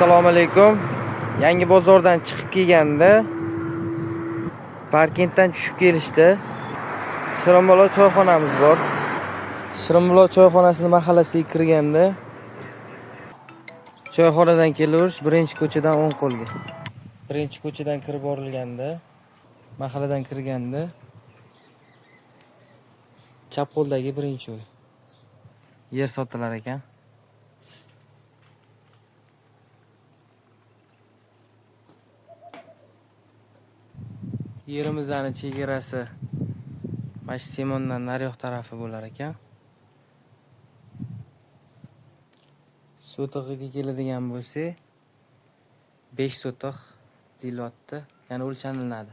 Assalomu alaykum. Yangi bozordan chiqib kelganda parkentdan tushib kelishdi. Shirinbulo choyxonamiz bor. Shirinbulo choyxonasining mahallasiga kirganda choyxonadan kelaverish birinchi ko'chadan o'ng qo'lga. Birinchi ko'chadan kirib borilganda, mahalladan kirganda chap qo'ldagi birinchi uy. Yer sotilar ekan. Yerimizning chegarasi mana Semondan nariyoq tarafi bo'lar ekan. Sotiqiga keladigan bo'lsa 5 sotiq deyilyapti, ya'ni o'lchaniladi.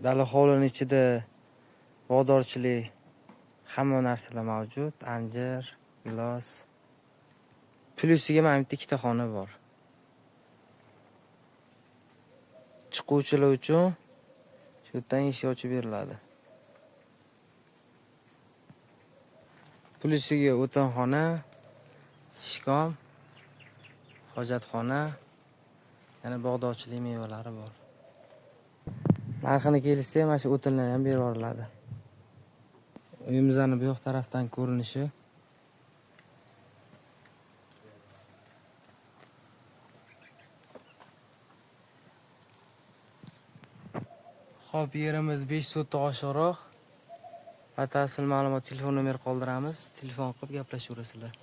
Dala hovlining ichida bog'dorchilik hamma narsalar mavjud, anjir, gilos. Plyusiga mana bitta ikkita xona bor. Chiquvchilar uchun shu yerdan eshik ochib beriladi. Plyusiga o'tinxona, ishkom, hojatxona, yana bog'dorchilik mevalari bor. Narxini kelishsa, mana shu o'tinlar ham berib yuboriladi. Uyimizning bu yoq tarafdan ko'rinishi. Xo'p, yerimiz 5 sotiq oshiqroq. Batafsil ma'lumot, telefon nomeri qoldiramiz. Telefon qilib gaplashaverasizlar.